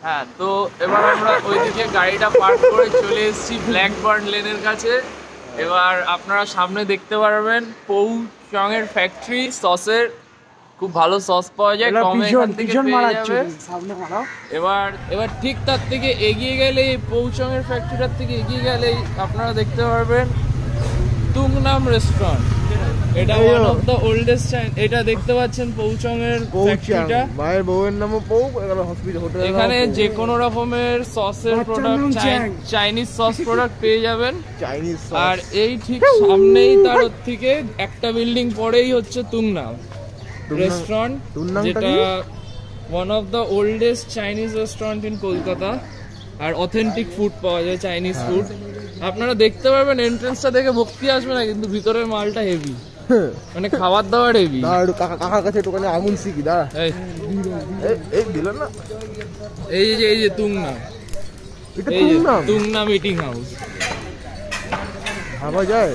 হ্যাঁ, তো এবার আমরা ওইদিকে গাড়িটা পার্ক করে চলে এসেছি ব্ল্যাকবার্ন লেনের কাছে। এবার আপনারা সামনে দেখতে পারবেন পৌ চং এর ফ্যাক্টরি, সসের খুব ভালো সস পাওয়া যায়, কমে এখান থেকে পেয়ে যাবে। এবার ঠিক তার থেকে এগিয়ে গেলেই পৌ চং এর ফ্যাক্টরিটার থেকে এগিয়ে গেলেই আপনারা দেখতে পারবেন তুংনাম রেস্টুরেন্ট। এটা ওয়ান অফ দ্য ওল্ডেস্ট। এটা দেখতে পাচ্ছেন পৌ চং এর ফ্যাক্টরিটা, ভাইয়ের বউয়ের নামও পৌ। এখানে যে কোনো রকমের সসের প্রোডাক্ট, চাইনিজ সস প্রোডাক্ট পেয়ে যাবেন। আর এই ঠিক সামনেই তার থেকে একটা বিল্ডিং পরেই হচ্ছে তুংনাম রেস্টুরেন্ট, যেটা one of the oldest Chinese restaurant in Kolkata. আর অথেন্টিক ফুড পাওয়া যায়, চাইনিজ ফুড। আপনারা দেখতে পারবেন এন্ট্রান্সটা দেখে ভক্তি আসবে না, কিন্তু ভিতরের মালটা হেভি, মানে খাবার দাবার হেভি। কাকার কাছে একটুখানি আগুন শিখি দাঁড়া। এই দিল না, এই যে তুংনাম, এই যে তুংনাম ইটিং হাউস। খাওয়া যায়,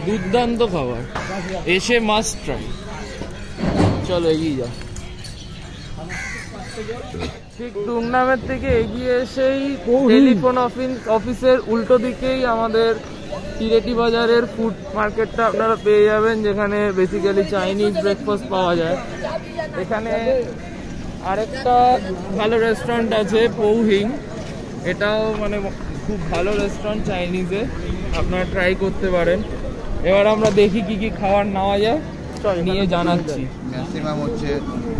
দুর্দান্ত খাবার, এসে মাস্ট ট্রাই। চলো এগিয়ে যাও। ঠিক তুংনামের থেকে এগিয়ে এসেই টেলিফোন অফিসের উল্টো দিকেই আমাদের তিরেটি বাজারের ফুড মার্কেটটা আপনারা পেয়ে যাবেন, যেখানে বেসিক্যালি চাইনিজ ব্রেকফাস্ট পাওয়া যায়। এখানে আরেকটা ভালো রেস্টুরেন্ট আছে পৌহিং, এটাও মানে খুব ভালো রেস্টুরেন্ট চাইনিজে, আপনারা ট্রাই করতে পারেন। এবার আমরা দেখি কি কি খাবার নেওয়া যায়, নিয়ে জানাচ্ছি। ম্যাক্সিমাম হচ্ছে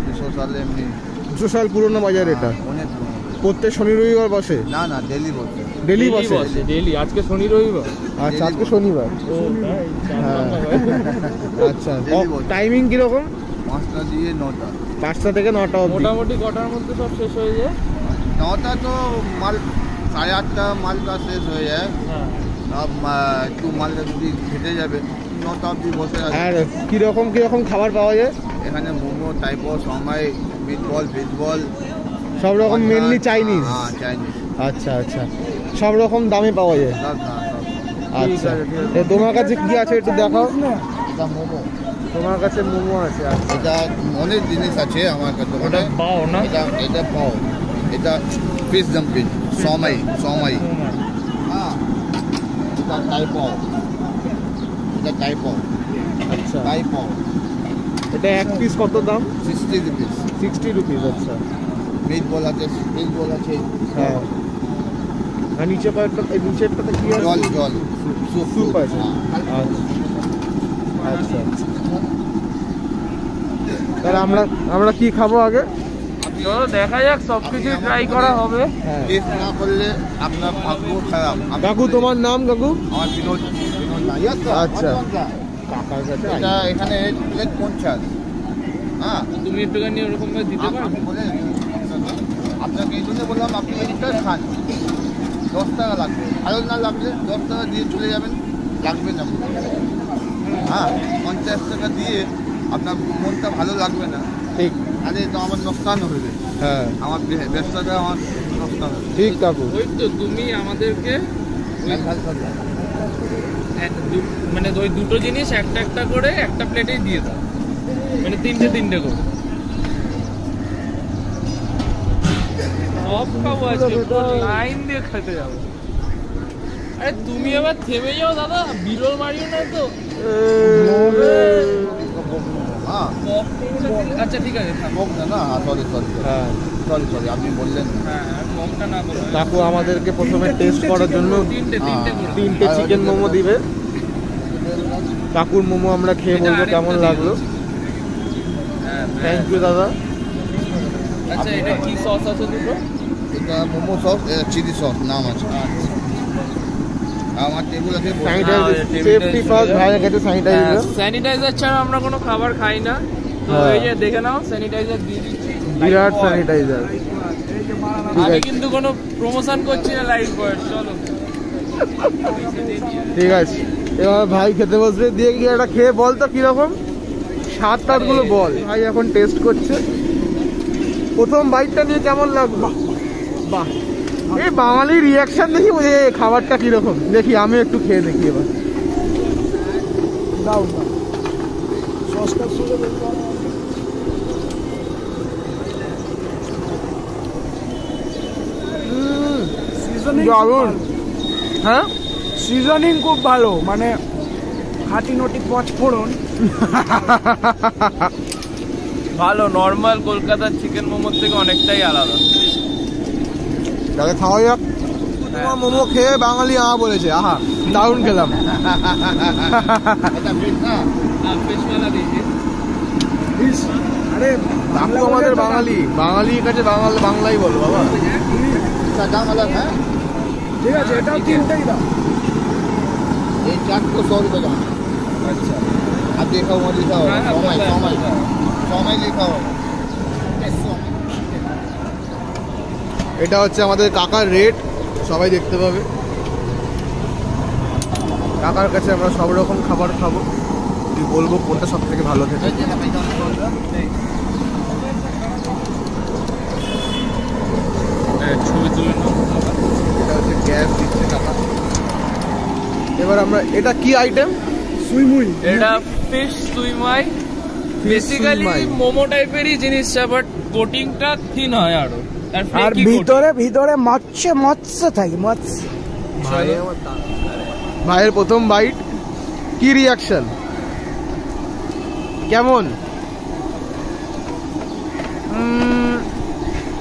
200 সাল এমনি 200 সাল পুরনো বাজার এটা। অনেক প্রত্যেক শনি রবিবার বসে? না না, ডেলি বসে। ডেলি বসে? ডেলি। আজকে শনি রবিবার। আচ্ছা, আজকে শনিবার। ও তাই? আচ্ছা, টাইমিং কিরকম? 5টা দিয়ে 9টা। 5টা থেকে 9টা অবধি। মোটামুটি কটার মধ্যে সব শেষ হয়ে যায়? 9টা তো মাল 8:30 মালটা শেষ হয়ে যায়। একটু মালটা যদি খেতে যাবে 9টা অবধি বসে আছে। আর কিরকম খাবার পাওয়া যায় এখানে? মোমো, টাইপো, সময়, মিটবল, ভেজবল, সব রকম। Mainly Chinese? হ্যাঁ, চাইনিজ। আচ্ছা আচ্ছা, সব রকম দামে পাওয়া যায়? আচ্ছা, তোমার কাছে কি আছে একটু দেখাও। এটা মোমো। তোমার কাছে মোমো আছে? এটা অনেক জিনিস আছে আমার কাছে। ওটা পাও না? এটা পাও। এটা ফিশ ডাম্পলিং, সময়। হ্যাঁ, এটা টাইপো। আচ্ছা, টাইপো। এটা এক পিস কত দাম? 60 রুপিস। 60 রুপিস। আচ্ছা, মিটবল আছে, আছে। হ্যাঁ। আর নিচেরটাতে কি আছে? জল স্যুপ আছে। আচ্ছা, তাহলে আমরা কি খাবো আগে? চলো দেখা যাক, সবকিছু ট্রাই করা হবে। টেস্ট না করলে আপনার ভাগ্য খারাপ। কাকু, তোমার নাম? কাকু আমার বিনোদ। আচ্ছা, কাকার কাছে এটা এখানে প্লেট 50। হ্যাঁ, তুমি একটুখানি ওরকম ভাবে দিতে পারো? আপনাকে এই জন্য বললাম, আপনি এটা খান, 10 টাকা লাগবে। ভালো না লাগলে 10 টাকা দিয়ে চলে যাবেন, লাগবে না। হ্যাঁ, 50 টাকা দিয়ে আপনার মনটা ভালো লাগবে না। ঠিক, আরে তো আমার নোকসান হবে। হ্যাঁ, আমার ব্যবসাটা আমার নোকসান হবে। ঠিক কাকু। ওই তো তুমি আমাদেরকে মানে ওই দুটো জিনিস একটা করে একটা প্লেটেই দিয়ে দাও, মানে তিনটে করে। সব খাবো আজকে, লাইন দিয়ে খেতে যাবো। আরে তুমি আবার থেমে যাও দাদা, বিরল মারিও না তো। আচ্ছা ঠিক আছে, সরি, আপনি বললেন। কাকু আমাদেরকে প্রথমে টেস্ট করার জন্য তিনটে চিকেন মোমো দিবে। কাকুর মোমো আমরা খেয়ে বলবো কেমন লাগলো। থ্যাংক ইউ দাদা। আচ্ছা, এটা কি সস আছে দুটো? এটা মোমো সস, চিলি সস নাম আছে। আমার টেবিল আছে। সেফটি ফার্স্ট, ভাইয়ের কাছে স্যানিটাইজার। স্যানিটাইজার ছাড়া আমরা কোনো খাবার খাই না, তো এই যে দেখে নাও, স্যানিটাইজার দিয়ে দিচ্ছি। বিরাট স্যানিটাইজার। আমি কিন্তু কোনো প্রমোশন করছি না, লাইট বয়ের। চলো ঠিক আছে, এবার ভাই খেতে বসবে। দিয়ে গিয়ে একটা খেয়ে বল তো কিরকম স্বাদ গুলো বল। ভাই এখন টেস্ট করছে। প্রথম বাইটটা নিয়ে কেমন লাগলো? বাহ, এই বাঙালির রিয়াকশন দেখি বোঝে খাবারটা কিরকম। দেখি আমি একটু খেয়ে দেখি এবার। দাও না দারুণ। হ্যাঁ সিজনিং খুব ভালো, মানে খাঁটি নটি পচফোড়ন। ভালো, নর্মাল কলকাতার চিকেন মোমোর থেকে অনেকটাই আলাদা। তাহলে খাওয়া যাক। তোমার মোমো খেয়ে বাঙালি বলেছে, আহা দারুণ খেলাম। এটা বেশ না ফিশওয়ালা দিয়েছি। আরে বাংলা আমাদের বাঙালি, বাঙালির কাছে বাংলাই বলো বাবা। দাম আলাদা। হ্যাঁ ঠিক আছে, এটাও তিনটেই দাও। এই 4 को 100 रुपये दाम। আচ্ছা, आप देखा हुआ लिखा होगा हाँ, समय पता है, समय पता है। समय लिखा होगा। এটা হচ্ছে আমাদের কাকার রেট, সবাই দেখতে পাবে। কাকার কাছে আমরা সব রকম খাবার খাবো, তুই বলবো কোনটা সব থেকে ভালো খেতে। ছবি তুলে নাও। এটা হচ্ছে গ্যাস দিচ্ছে কাকা। এবার আমরা, এটা কি আইটেম? সুইমুই। এটা ফিশ সুইমাই, বেসিক্যালি সুইমাই। মোমো টাইপেরই জিনিসটা, বাট কোটিংটা থিন হয় আরো। আর flaky ভিতরে মৎস্য থাকে, মৎস্য। coating। ভাইয়ের প্রথম বাইট, কি রিয়াকশন, কেমন?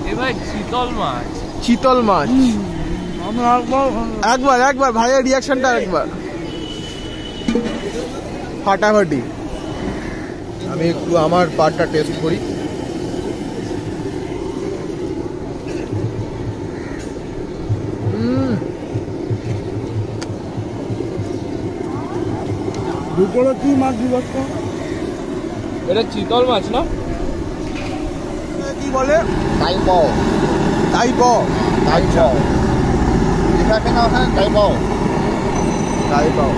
এ ভাই শীতল মাছ। চিতল মাছ। আমরা একবার ভাইয়ের রিয়াকশনটা একবার। ফাটাফাটি। আমি একটু আমার পার্টটা টেস্ট করি। দুপুরে কি মাছ বিভক্ত? এটা চিতল মাছ না? কি বলে? टाई पाव তাই প टाई पाव लिखा के नाम है टाई पाव। তাই পাও।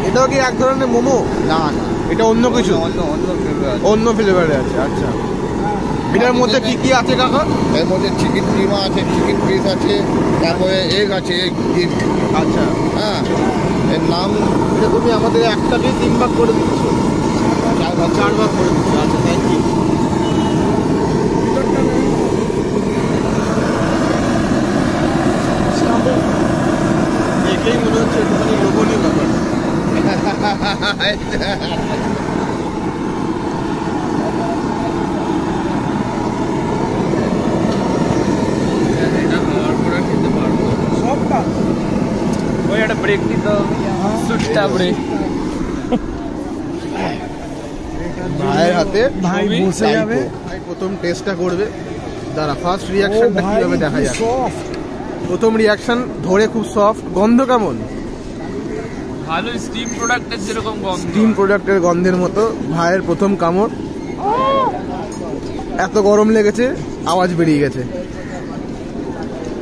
এটাও কি এক ধরনের মোমো? না না এটা অন্য কিছু, অন্য flavor আছে। অন্য ফ্লেভারে আছে। আচ্ছা, এটার মধ্যে কি কি আছে কাকা? এর মধ্যে চিকেন কিমা আছে, চিকেন পিস আছে, তারপরে এগ আছে, এগ ডিম। আচ্ছা, হ্যাঁ এর নাম এটা তুমি আমাদের একটাকে 3 ভাগ করে দিচ্ছ, 4 ভাগ করে দিচ্ছ। আচ্ছা, থ্যাংক ইউ। দেখেই মনে হচ্ছে একটুখানি লোভনীয় ব্যাপার। এটা খাওয়ার পরে খেতে পারবো। সবটা ওই একটা ব্রেক দিতে হবে, সুটটা ব্রেক। ভাইয়ের হাতে ভাই ছবি, বসে যাবে। ভাই প্রথম টেস্টটা করবে। দাঁড়া, ফার্স্ট রিয়াকশনটা কিভাবে দেখা যায়। সফট। প্রথম রিয়াকশন ধরে খুব সফট। গন্ধ কেমন? ভালো, স্টিম প্রোডাক্টের যেরকম গন্ধ। স্টিম প্রোডাক্টের গন্ধের মতো। ভাইয়ের প্রথম কামড়, এত গরম লেগেছে আওয়াজ বেরিয়ে গেছে।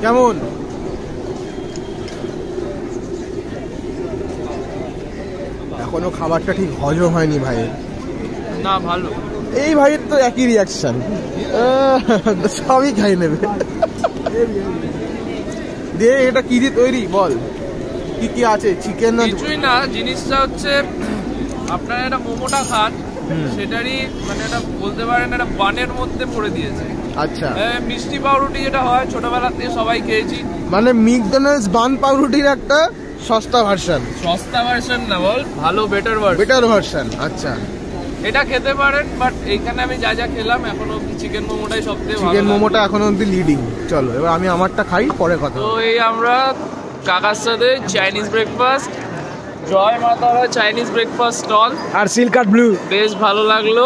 কেমন? এখনো খাবারটা ঠিক হজম হয়নি ভাইয়ের। না ভালো। এই ভাইয়ের তো একই রিয়াকশন, সবই খাই নেবে। দিয়ে এটা কি দিয়ে তৈরি বল, কি কি আছে? চিকেন না? কিছুই না, জিনিসটা হচ্ছে আপনারা একটা মোমোটা খান, সেটারই মানে এটা বলতে পারেন একটা বানের মধ্যে পড়ে দিয়েছে। আচ্ছা, মিষ্টি পাউরুটি যেটা হয় ছোটবেলা থেকে সবাই খেয়েছি, মানে ম্যাকডোনাল্ডস বান পাউরুটির একটা সস্তা ভার্সন, সস্তা ভার্সন না বল, ভালো বেটার ভার্সন। Better version. আচ্ছা, এটা খেতে পারেন, বাট এইখানে আমি যা যা খেলাম এখন অব্দি চিকেন মোমোটাই সবথেকে ভালো। চিকেন মোমোটা এখনো অব্দি লিডিং। চলো এবার আমি আমারটা খাই, পরে কথা তো হবে। এই আমরা কাকার সাথে চাইনিজ ব্রেকফাস্ট, জয় মা তারা চাইনিজ ব্রেকফাস্ট স্টল, আর সিল্কার ব্লু। বেশ ভালো লাগলো।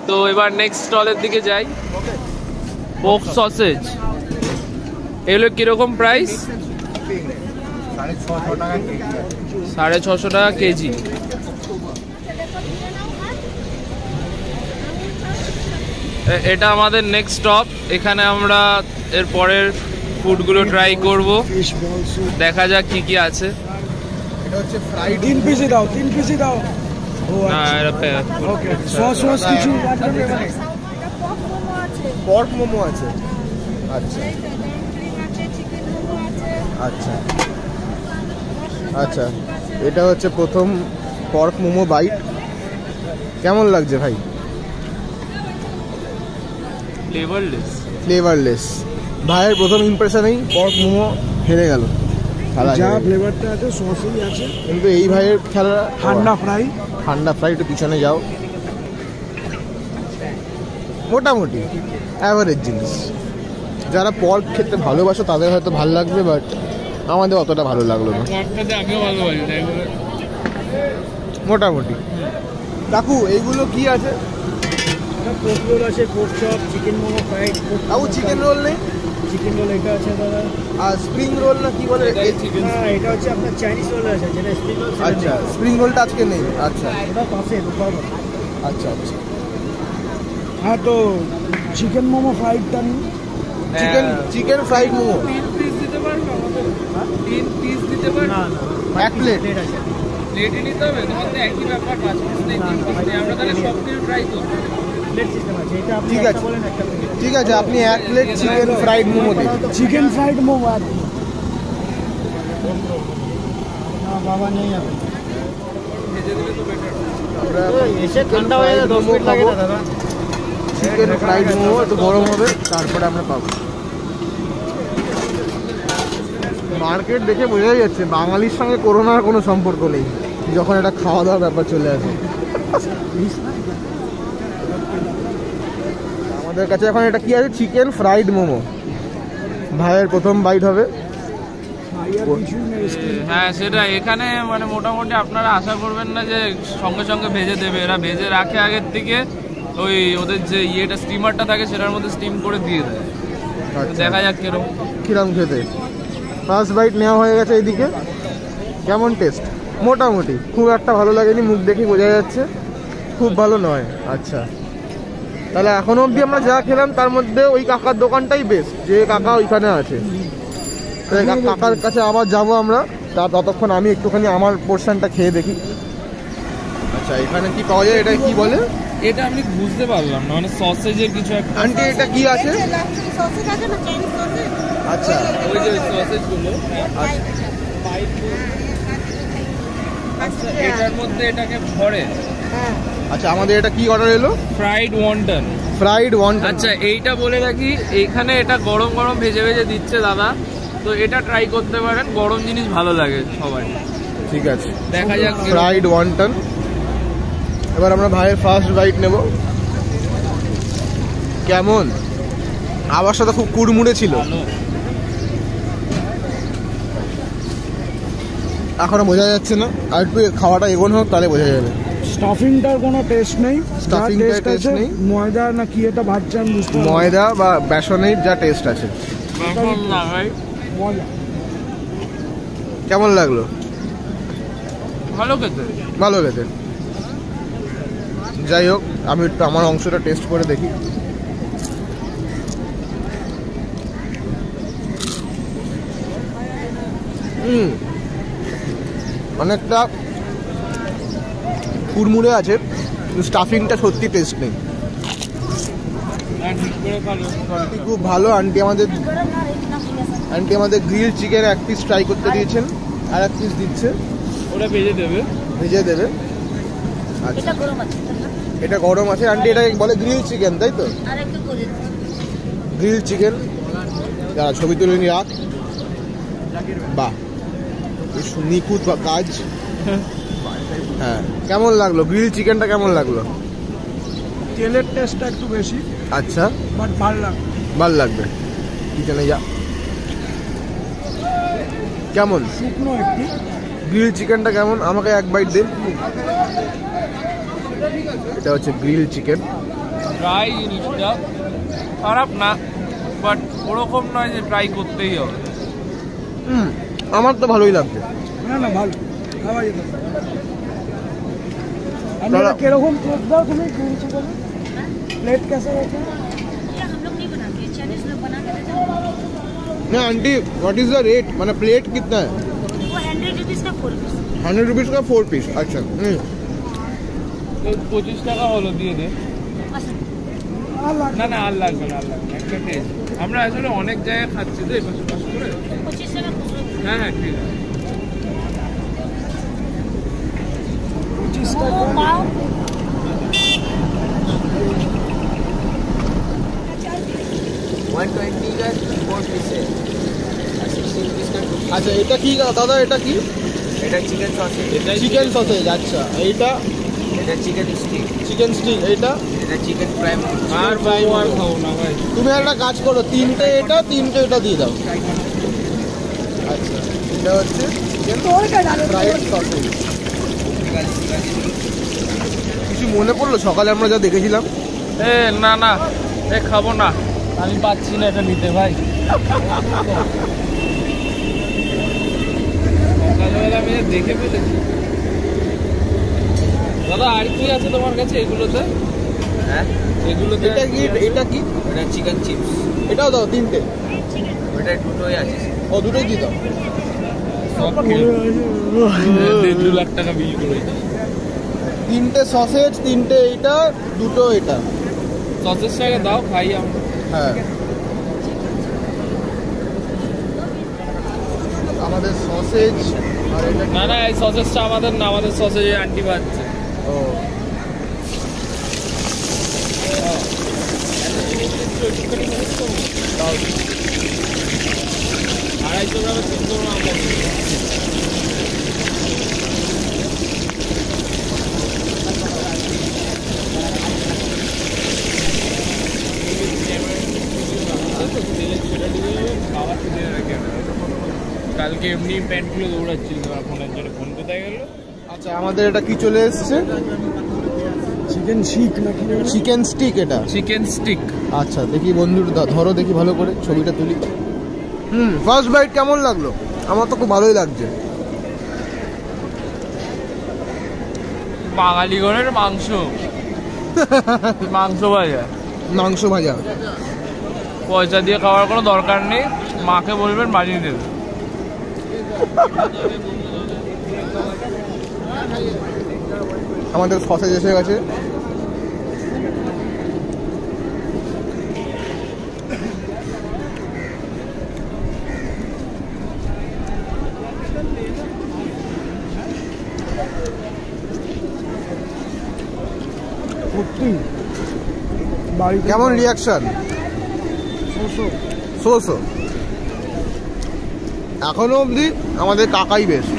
তো এবার নেক্সট স্টলের দিকে যাই। পোক সসেজ, এগুলো কিরকম প্রাইস? 650 টাকা কেজি। এটা আমাদের নেক্সট স্টপ, এখানে আমরা এর পরের ফুডগুলো ট্রাই করব, ফিশ বল স্যুপ। দেখা যাক কি কি আছে। এটা হচ্ছে ফ্রাইড 3 পিসই দাও, 3 পিসই দাও। ও না, এটা ওকে, সস কিছু লাগবে না। পর্ক মোমো আছে। আচ্ছা আচ্ছা আচ্ছা, এটা হচ্ছে প্রথম পর্ক মোমো বাইট। কেমন লাগছে ভাই? ফ্লেভারলেস। ফ্লেভারলেস। ভাইয়ের প্রথম ইমপ্রেশনেই পর্ক মোমো হেরে গেল খেলা, যা ফ্লেভারটা আছে সসই আছে। কিন্তু এই ভাইয়ের খেলা ঠান্ডা ফ্রাই, ঠান্ডা ফ্রাই। একটু পিছনে যাও, মোটামুটি অ্যাভারেজ জিনিস। যারা পর্ক খেতে ভালোবাসো তাদের হয়তো ভালো লাগবে, বাট আমাদের অতটা ভালো লাগলো না, মোটামুটি। কাকু এইগুলো কি আছে? পোর্ক রোল আছে, pork chop, chicken momo fried. কাকু চিকেন রোল নেই? চিকেন রোল এটা আছে দাদা। আর স্প্রিং রোল না কি বলে? হ্যাঁ, এটা হচ্ছে আপনার চাইনিজ রোল আছে, যেটা স্প্রিং রোল। আচ্ছা, স্প্রিং রোলটা আজকে নেই। আচ্ছা ওটা পাশে দুপুর। আচ্ছা আচ্ছা। হ্যাঁ, তো চিকেন মোমো ফ্রাইডটা নিন। চিকেন ফ্রাইড মোমো 3 পিস দিতে পারবে আমাদের? 3 পিস দিতে পারবে? না না, এক প্লেট। প্লেটই নিতে হবে? তোমার তো একই ব্যাপার, 5 পিস নেই 3 পিস নেই। আমরা তাহলে সব কিছু ট্রাই করবো। প্লেট সিস্টেম আছে, এটা আপনি ঠিক একটা আছে। বলেন একটা প্লেট। ঠিক আছে, আপনি এক প্লেট চিকেন ফ্রাইড মোমো দিন। চিকেন ফ্রাইড মোমো আছে না বাবা, নেই আপনি আমরা এসে ঠান্ডা হয়ে যাবে, 10 মিনিট লাগে না দাদা। চিকেন ফ্রাইড মোমো একটু গরম হবে, তারপরে আমরা পাবো। মার্কেট দেখে বোঝাই যাচ্ছে বাঙালির সঙ্গে করোনার কোনো সম্পর্ক নেই, যখন এটা খাওয়া দাওয়ার ব্যাপার চলে আসে। আমাদের কাছে এখন এটা কি আছে? Chicken fried momo. ভাইয়ের প্রথম বাইট হবে। হ্যাঁ সেটা, এখানে মানে মোটামুটি আপনারা আশা করবেন না যে সঙ্গে সঙ্গে ভেজে দেবে। এরা ভেজে রাখে আগের থেকে, ওই ওদের যে ইয়েটা স্টিমারটা থাকে সেটার মধ্যে স্টিম করে দিয়ে দেয়। দেখা যাক কিরম খেতে। ফার্স্ট বাইট নেওয়া হয়ে গেছে। এইদিকে কেমন টেস্ট? মোটামুটি, খুব একটা ভালো লাগেনি, মুখ দেখে বোঝা যাচ্ছে খুব ভালো নয়। আচ্ছা, তাহলে এখনো অবধি আমরা যা খেলাম তার মধ্যে ওই কাকার দোকানটাই বেস্ট, যে কাকা ওইখানে আছে। কাকার কাছে আবার যাবো আমরা, ততক্ষণ আমি একটুখানি আমার পোর্শনটা খেয়ে দেখি। আচ্ছা, এখানে কি পাওয়া যায়? এটা কি বলে? এটা আমি বুঝতে পারলাম না, মানে সসেজের কিছু একটা। আন্টি এটা কি আছে? আচ্ছা, ওই যে সসেজ গুলো। আচ্ছা, এটার মধ্যে এটাকে ভরে। আচ্ছা, আমাদের এটা কি অর্ডার এলো? Fried wonton. Fried wonton. আচ্ছা, এইটা বলে রাখি, এখানে এটা গরম গরম ভেজে ভেজে দিচ্ছে দাদা, তো এটা ট্রাই করতে পারেন, গরম জিনিস ভালো লাগে সবাই। ঠিক আছে, দেখা যাক। Fried wonton. এবার আমরা ভাইয়ের ফার্স্ট বাইট নেব। কেমন? আওয়াজটা খুব কুড়মুড়ে ছিল, এখনো বোঝা যাচ্ছে না। আর একটু খাওয়াটা এগোনো হোক, তাহলে বোঝা যাবে। স্টাফিংটার কোনো টেস্ট নেই। স্টাফিংটার টেস্ট নেই। ময়দা না কি এটা ভাজছেন বুঝতে পারছি। ময়দা বা বেসনের যা টেস্ট আছে। মজা। কেমন লাগলো? ভালো খেতে। ভালো খেতে। যাই হোক, আমি একটু আমার অংশটা টেস্ট করে দেখি। অনেকটা কুড়মুড়ে আছে, স্টাফিংটা সত্যি টেস্ট নেই। খুব ভালো। আন্টি আমাদের গ্রিল চিকেন এক পিস ট্রাই করতে দিয়েছেন, আর এক পিস দিচ্ছে। ওরা ভেজে দেবে। আচ্ছা, এটা গরম আছে। আন্টি এটা বলে গ্রিল চিকেন, তাই তো? Grill chicken. যারা ছবি তুলে নিয়ে রাখ। বাহ, নিখুঁত কাজ। হ্যাঁ, কেমন লাগলো গ্রিল চিকেনটা? কেমন লাগলো? তেলের টেস্টটা একটু বেশি। আচ্ছা, বাট ভাল লাগবে। কিচেনে যা। কেমন শুকনো একটু গ্রিল চিকেনটা? কেমন? আমাকে এক বাইট দিন। এটা হচ্ছে গ্রিল চিকেন। ট্রাই জিনিসটা খারাপ না, বাট ওরকম নয় যে ট্রাই করতেই হবে। আমার তো ভালোই লাগছে। না না, ভালো খাওয়া যেতে পারে। আপনারা কিরকম প্লেট দাও তুমি গ্রিল চিকেন? प्लेट कैसे रहते हैं? हम लोग नहीं बनाते, चाइनीज लोग बना के देते हैं। ना aunty, what is the rate? माने प्लेट कितना है? वो 100 रुपीज का 4 पीस। 100 रुपीज का 4 पीस। अच्छा, তো 25 টাকা হলো, দিয়ে দে। না না, আর লাগবে না, একটা টেস্ট। আমরা আসলে অনেক জায়গায় খাচ্ছি তো, এপাশে পাশ করে। 25 টাকা খুচরো। হ্যাঁ হ্যাঁ, ঠিক আছে। 25 টাকা पाव 120 का 4 पीस है, 60 আচ্ছা এটা কি দাদা, এটা কি? এটা চিকেন সসেজ, চিকেন সসেজ। আচ্ছা এইটা? এটা চিকেন স্টিক, চিকেন স্টিক। এইটা? এটা চিকেন ফ্রাই। আর ভাই আর খাও না ভাই। তুমি একটা কাজ করো, তিনটে এটা দিয়ে দাও। আচ্ছা এটা হচ্ছে চিকেন ফ্রাইড সসেজ। কিছু মনে পড়লো সকালে আমরা যা দেখেছিলাম? না না, খাবো না, আমি পাচ্ছি না এটা নিতে ভাই। সকালবেলা আমি দেখে ফেলেছি। দাদা আর কি আছে তোমার কাছে এগুলোতে? হ্যাঁ এগুলোতে এটা কি? এটা কি? এটা চিকেন চিপস, এটাও দাও তিনটে। ওটা দুটোই আছে। ও দুটোই দিয়ে দাও। সব খেয়ে 1.5 লাখ টাকা বিল করে। তিনটে সসেজ, তিনটে এইটা, দুটো এটা। সসেজটাকে দাও খাই আমরা। হ্যাঁ আমাদের সসেজ আর এটা না না, এই সসেজটা আমাদের না, আমাদের সসেজে আন্টি বাজছে। ও 250 গ্রামের 300 গ্রাম আছে। কালকে এমনি প্যান্টগুলো দৌড়াচ্ছিল, ফোনের জন্য ফোন কোথায় গেল? আচ্ছা আমাদের এটা কি চলে এসছে? চিকেন শিক নাকি? Chicken stick. এটা চিকেন স্টিক। আচ্ছা দেখি বন্ধুরা, ধরো দেখি ভালো করে, ছবিটা তুলি। ফার্স্ট বাইট কেমন লাগলো? আমার তো খুব ভালোই লাগছে। বাঙালি ঘরের মাংস, মাংস ভাজা। মাংস ভাজা। পয়সা দিয়ে খাওয়ার কোনো দরকার নেই, মাকে বলবেন বানিয়ে দেবে। আমাদের সসেজ এসে গেছে। সত্যি বাড়িতে কেমন রিয়াকশন? সোসো। এখনো অবধি আমাদের কাকাই বেস্ট।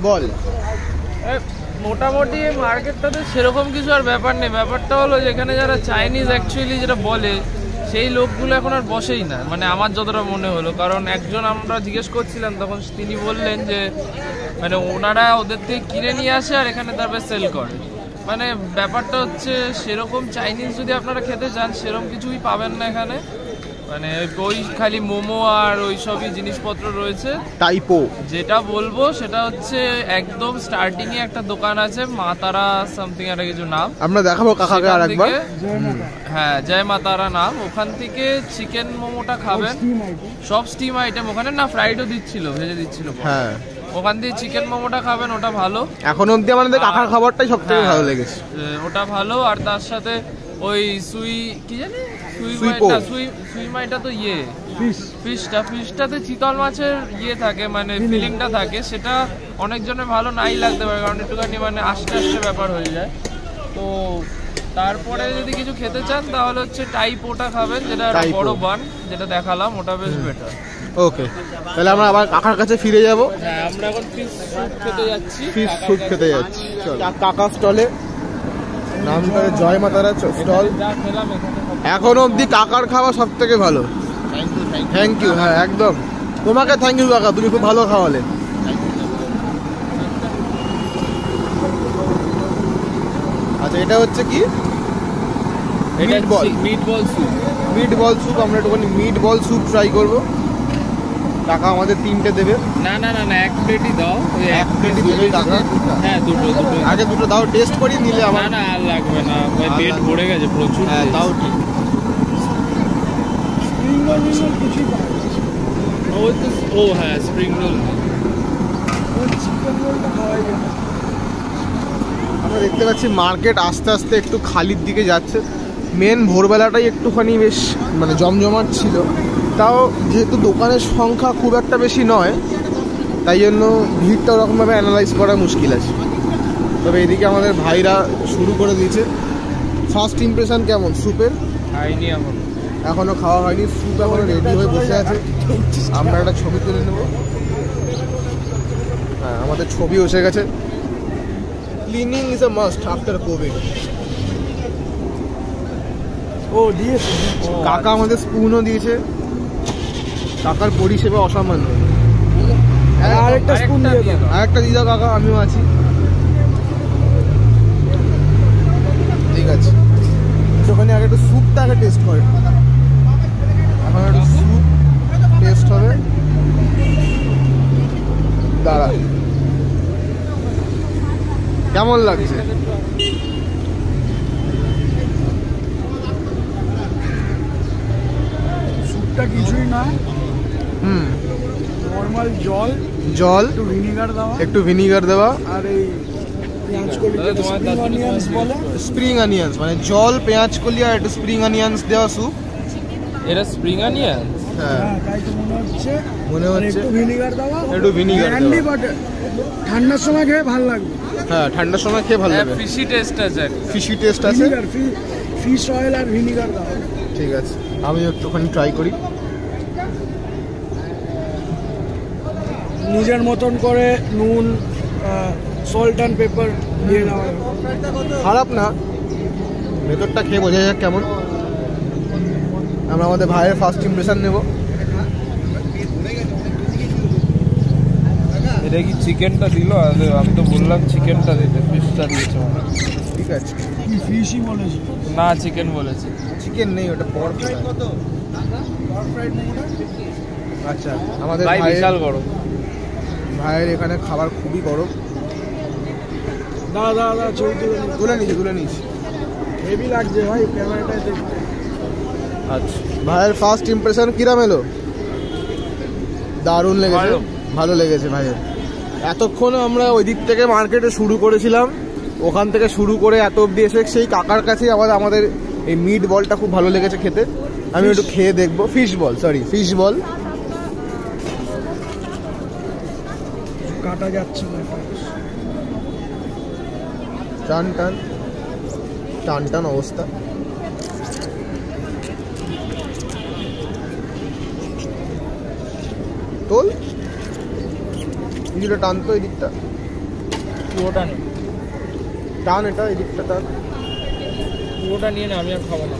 বল। মোটামুটি এই মার্কেটটাতে সেরকম কিছু আর ব্যাপার নেই। ব্যাপারটা হলো যেখানে যারা চাইনিজ অ্যাকচুয়ালি যেটা বলে সেই লোকগুলো এখন আর বসেই না, মানে আমার যতটা মনে হলো। কারণ একজন আমরা জিজ্ঞেস করছিলাম, তখন তিনি বললেন যে মানে ওনারা ওদের থেকে কিনে নিয়ে আসে আর এখানে তারপরে সেল করে। মানে ব্যাপারটা হচ্ছে সেরকম চাইনিজ যদি আপনারা খেতে চান সেরকম কিছুই পাবেন না এখানে। মানে ওই খালি মোমো আর ওই সবই জিনিসপত্র রয়েছে। টাইপো। যেটা বলবো সেটা হচ্ছে একদম স্টার্টিং এ একটা দোকান আছে, মা তারা সামথিং একটা কিছু নাম, আমরা দেখাবো কাকাকে আরেকবার। হ্যাঁ জয় মা তারা নাম। ওখান থেকে চিকেন মোমোটা খাবেন, সব স্টিম আইটেম ওখানে, না ফ্রাইডও দিচ্ছিল, ভেজে দিচ্ছিল। হ্যাঁ ওখান থেকে চিকেন মোমোটা খাবেন, ওটা ভালো। এখন অবধি আমাদের কাকার খাবারটাই সবথেকে ভালো লেগেছে। ওটা ভালো। আর তার সাথে ওই সুই কি জানি সুই মাইটা তো ফিশটাতে চিতল মাছের থাকে, মানে ফিলিংটা থাকে, সেটা অনেকজনের ভালো নাই লাগতে পারে, কারণ একটুখানি মানে আস্তে আস্তে ব্যাপার হয়ে যায়। তো তারপরে যদি কিছু খেতে চান তাহলে হচ্ছে টাইপোটা খাবেন, যেটা বড় বান যেটা দেখালাম, ওটা বেশ বেটার। ওকে, তাহলে আমরা আবার কাকার কাছে ফিরে যাব। হ্যাঁ আমরা এখন ফিশ স্যুপ খেতে যাচ্ছি। কাকা স্টলে, নাম করে জয় মাতারা স্টল। এখন অবধি কাকার খাওয়া সব থেকে ভালো। Thank you. হ্যাঁ একদম, তোমাকে থ্যাংক ইউ কাকা, তুমি খুব ভালো খাওয়ালে। আচ্ছা এটা হচ্ছে কি? মিট বল স্যুপ। আমরা একটুখানি মিট বল স্যুপ ট্রাই করবো। টাকা আমাদের 3টে দেবে। না না না, এক প্লেটই দাও। ওই এক প্লেটই দেবে টাকা। হ্যাঁ দুটো আগে দুটো দাও, টেস্ট করি, নিলে আমার না আর লাগবে না, ওই পেট ভরে গেছে প্রচুর। হ্যাঁ তাও ঠিক। ও হ্যাঁ স্প্রিং রোল। আমরা দেখতে পাচ্ছি মার্কেট আস্তে আস্তে একটু খালির দিকে যাচ্ছে। মেন ভোরবেলাটাই একটুখানি বেশ মানে জমজমাট ছিল, তাও যেহেতু দোকানের সংখ্যা খুব একটা বেশি নয়, তাই জন্য ভিড়টা ওরকমভাবে অ্যানালাইজ করা মুশকিল আছে। তবে এদিকে আমাদের ভাইরা শুরু করে দিয়েছে। ফার্স্ট ইমপ্রেশন কেমন স্যুপের? খাইনি এখন। এখনো খাওয়া হয়নি, স্যুপ এখনো রেডি হয়ে বসে আছে। আমরা একটা ছবি তুলে নেব। হ্যাঁ, আমাদের ছবি এসে গেছে। Cleaning is a must after covid. ও দিয়েছে। কাকা আমাদের স্পুনও দিয়েছে। কাকার পরিষেবা অসামান্য। আরেকটা স্পুন দিয়ে দাও। আরেকটা দিয়ে দাও কাকা, আমিও আছি। ঠিক আছে, ওখানে আগে একটু স্যুপটা আগে টেস্ট করে। এখন একটু স্যুপ টেস্ট হবে। দাঁড়া, কেমন লাগছে? স্যুপটা কিছুই না, নর্মাল জল, একটু ভিনিগার দেওয়া, আর এই পেঁয়াজ কলি স্প্রিং অনিয়ন্স বলে, স্প্রিং অনিয়ন্স মানে জল, পেঁয়াজ কলি আর একটু স্প্রিং অনিয়ন্স দেওয়া স্যুপ। এটা স্প্রিং অনিয়ন? হ্যাঁ, তাই তো মনে হচ্ছে। একটু ভিনিগার দেওয়া, দেওয়া। বাট ঠান্ডার সময় খেয়ে ভালো লাগবে। হ্যাঁ, ঠান্ডার সময় খেয়ে ভালো লাগবে। ফিশি টেস্ট আছে, ফিশি টেস্ট আছে। ফিশ অয়েল আর ভিনিগার দেওয়া। ঠিক আছে, আমি একটুখানি ট্রাই করি। নিজের মতন করে নুন, সল্ট অ্যান্ড পেপার দিয়ে নেওয়া। খারাপ না, ভেতরটা খেয়ে বোঝা যাক কেমন। আমরা আমাদের ভাইয়ের ফার্স্ট ইমপ্রেশন নেব। এটা কি চিকেনটা দিল? আমি তো বললাম চিকেনটা দিতে, ফিশটা দিয়েছে। ঠিক আছে, কি ফিশই বলেছি? না, চিকেন বলেছে। চিকেন নেই, ওটা পর্ক। আচ্ছা, আমাদের ভাই বিশাল গরম। ভাইয়ের এখানে খাবার খুবই গরম। দাদা ছবি তুলে নিয়েছি। হেভি লাগছে ভাই ক্যামেরাটায় দেখতে। আচ্ছা, ভাইয়ের ফার্স্ট ইমপ্রেশন কিরম এলো? দারুণ লেগেছে, ভালো লেগেছে ভাইয়ের। এতক্ষণ আমরা ওই দিক থেকে মার্কেটে শুরু করেছিলাম, ওখান থেকে শুরু করে এত অব্দি এসে সেই কাকার কাছেই আমাদের এই মিট বলটা খুব ভালো লেগেছে খেতে। আমি একটু খেয়ে দেখবো। ফিশ বল কাটা যাচ্ছে না, টান অবস্থা। তোল কিছুটা টান তো, এই দিকটা পুরোটা নেই, টান, এটা এই দিকটা টান। পুরোটা নিয়ে না, আমি আর খাবো না।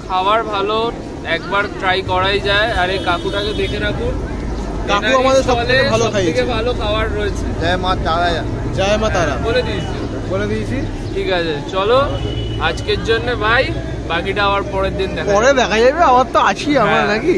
খাবার ভালো, একবার ট্রাই করাই যায়। আর এই কাকুটাকে দেখে রাখুন, কাকু আমাদের সবথেকে ভালো খাইয়েছে। ভালো খাবার রয়েছে। জয় মা তারা, জয় মা তারা বলে দিয়েছি। ঠিক আছে, চলো আজকের জন্য বাই। বাকিটা আবার পরের দিন দেখা যাবে। আবার তো আছি আমরা নাকি।